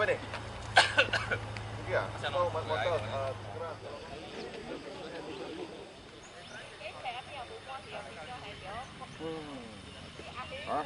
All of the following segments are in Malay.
apa ni? Ya, motor keras. Hah?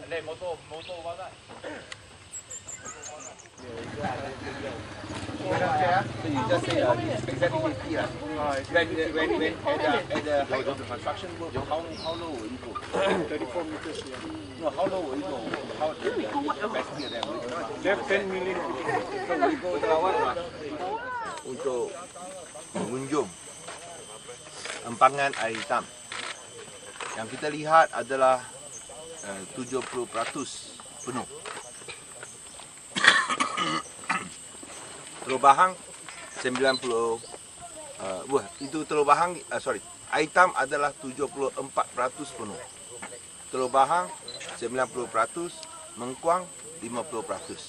Đây mô tô bao đây. So you just say exactly 50 lah. When at the height of the construction work, how low will you go? 34 meters here. No, how low will you go? How the capacity of that? Depth 10 million. So will you go terawat lah untuk mengunjung empangan air hitam. Yang kita lihat adalah 70% penuh. Telur Bahang 90 itu Telur Bahang air hitam adalah 74% penuh. Telur Bahang 90%, Mengkuang 50%.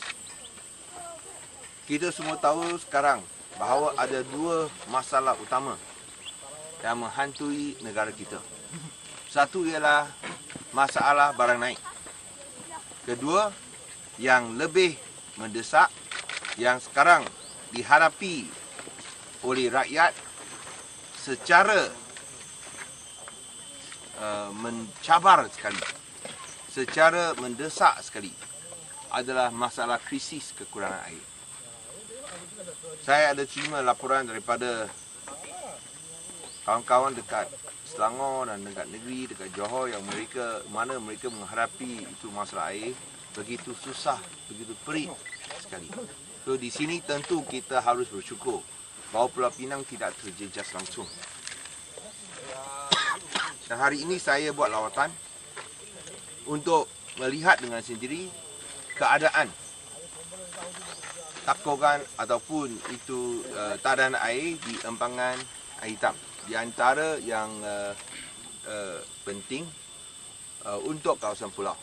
Kita semua tahu sekarang bahawa ada dua masalah utama yang menghantui negara kita. Satu ialah masalah barang naik. Kedua, yang lebih mendesak, yang sekarang dihadapi oleh rakyat secara mencabar sekali, secara mendesak sekali, adalah masalah krisis kekurangan air. Saya ada terima laporan daripada kawan-kawan dekat Selangor dan dekat negeri, dekat Johor yang mereka menghadapi itu masalah air begitu susah, begitu perit sekali. So di sini tentu kita harus bersyukur bahawa Pulau Pinang tidak terjejas langsung. Dan hari ini saya buat lawatan untuk melihat dengan sendiri keadaan takogan ataupun itu tadan air di empangan air hitam. Di antara yang penting untuk kawasan pulau.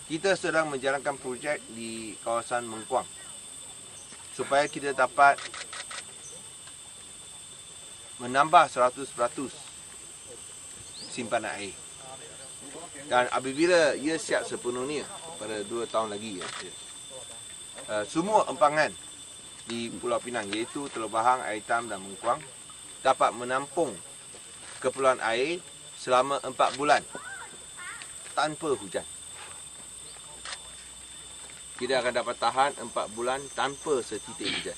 Kita sedang menjalankan projek di kawasan Mengkuang supaya kita dapat menambah 100% simpanan air. Dan apabila ia siap sepenuhnya pada 2 tahun lagi, semua empangan di Pulau Pinang iaitu Teluk Bahang, Air Hitam dan Mengkuang dapat menampung keperluan air selama 4 bulan tanpa hujan. Kita akan dapat tahan 4 bulan tanpa setitik hujan.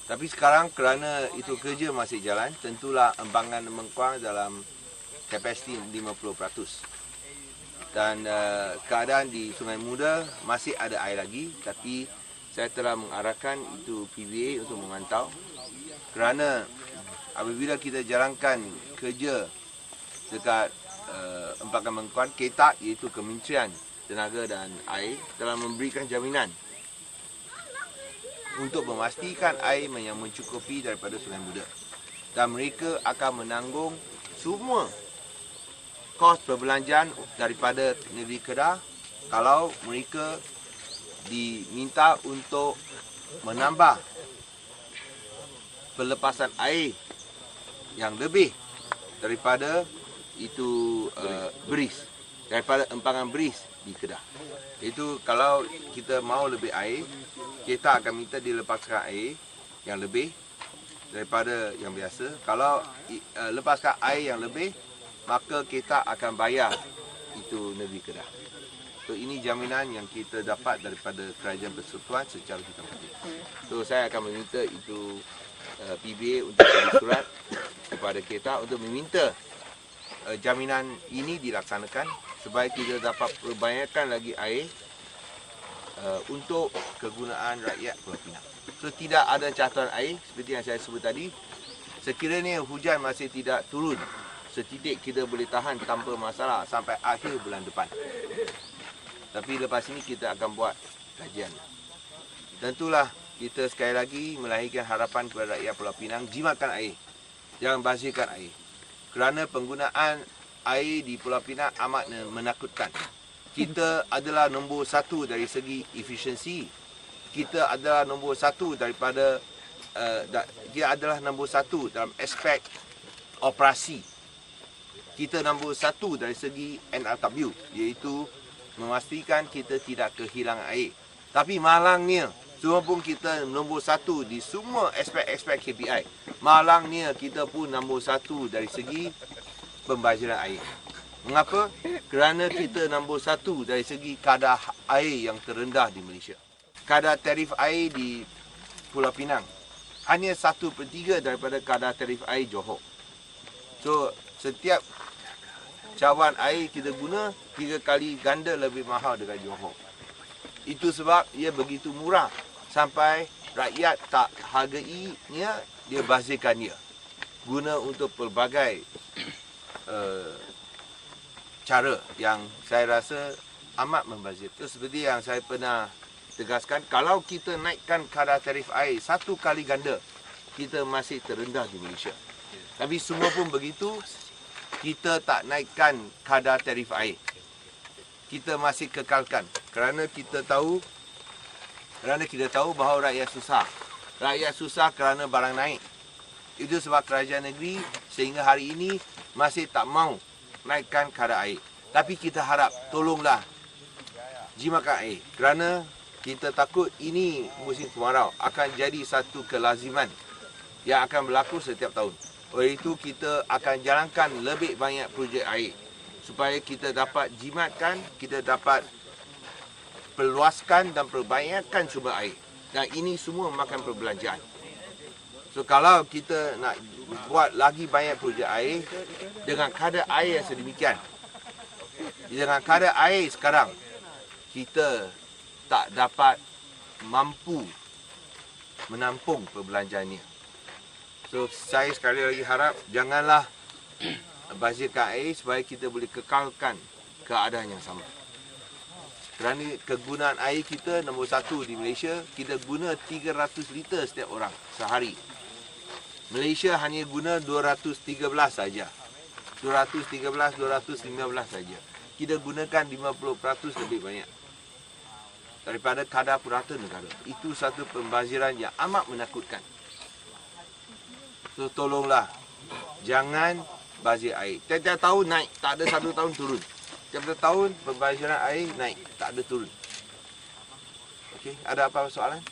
Tapi sekarang kerana itu kerja masih jalan, tentulah empangan Mengkuang dalam kapasiti 50%. Dan keadaan di Sungai Muda masih ada air lagi, tapi saya telah mengarahkan itu PBA untuk memantau. Kerana apabila kita jalankan kerja dekat empangan Mengkuang, KETAK iaitu Kementerian Tenaga dan Air telah memberikan jaminan untuk memastikan air yang mencukupi daripada Sungai Muda. Dan mereka akan menanggung semua kos perbelanjaan daripada negeri Kedah kalau mereka diminta untuk menambah pelepasan air yang lebih daripada itu beris, daripada empangan beris di Kedah. Itu kalau kita mahu lebih air, kita akan minta dilepaskan air yang lebih daripada yang biasa. Kalau lepaskan air yang lebih, maka kita akan bayar itu negeri Kedah. So ini jaminan yang kita dapat daripada Kerajaan Persekutuan secara hitam putih. So saya akan meminta itu PBA untuk beri surat kepada kita untuk meminta jaminan ini dilaksanakan supaya kita dapat perbanyakkan lagi air untuk kegunaan rakyat Pulau Pinang. So tidak ada catatan air seperti yang saya sebut tadi. Sekiranya hujan masih tidak turun setitik, kita boleh tahan tanpa masalah sampai akhir bulan depan. Tapi lepas ini kita akan buat kajian. tentulah kita sekali lagi melahirkan harapan kepada rakyat Pulau Pinang, jimatkan air. Jangan bazirkan air. Kerana penggunaan air di Pulau Pinang amat menakutkan. Kita adalah nombor 1 dari segi efisiensi. Kita adalah nombor 1 daripada dia adalah nombor 1 dalam aspek operasi. Kita nombor 1 dari segi NRW, iaitu memastikan kita tidak kehilangan air. Tapi malangnya, semua pun kita nombor 1 di semua aspek-aspek KPI. Malangnya kita pun nombor 1 dari segi pembaziran air. Mengapa? Kerana kita nombor 1 dari segi kadar air yang terendah di Malaysia. Kadar tarif air di Pulau Pinang hanya 1/3 daripada kadar tarif air Johor. So, setiap cawan air kita guna 3 kali ganda lebih mahal dengan Johor. Itu sebab ia begitu murah sampai rakyat tak hargainya, dia bazirkan dia. Guna untuk pelbagai cara yang saya rasa amat membazir. So, seperti yang saya pernah tegaskan, kalau kita naikkan kadar tarif air 1 kali ganda, kita masih terendah di Malaysia. Tapi semua pun begitu, kita tak naikkan kadar tarif air. Kita masih kekalkan kerana kita tahu bahawa rakyat susah. Rakyat susah kerana barang naik. Itu sebab kerajaan negeri sehingga hari ini masih tak mau naikkan kadar air. Tapi kita harap tolonglah jimatkan air, kerana kita takut ini musim kemarau akan jadi satu kelaziman yang akan berlaku setiap tahun. Oleh itu kita akan jalankan lebih banyak projek air supaya kita dapat jimatkan, kita dapat perluaskan dan perbanyakkan sumber air. Dan ini semua memakan perbelanjaan. So kalau kita nak buat lagi banyak projek air dengan kadar air yang sedemikian, dengan kadar air sekarang, kita tak dapat mampu menampung perbelanjaannya. So saya sekali lagi harap janganlah bazirkan air supaya kita boleh kekalkan keadaan yang sama. Kerana kegunaan air kita nombor 1 di Malaysia, kita guna 300 liter setiap orang sehari. Malaysia hanya guna 213 saja. 213, 215 saja. Kita gunakan 50% lebih banyak daripada kadar purata negara. Itu satu pembaziran yang amat menakutkan. So tolonglah, jangan bazir air. Tiap-tiap tahun naik, tak ada 1 tahun turun. Tiap-tiap tahun pembaziran air naik, tak ada turun. Okey, ada apa soalan?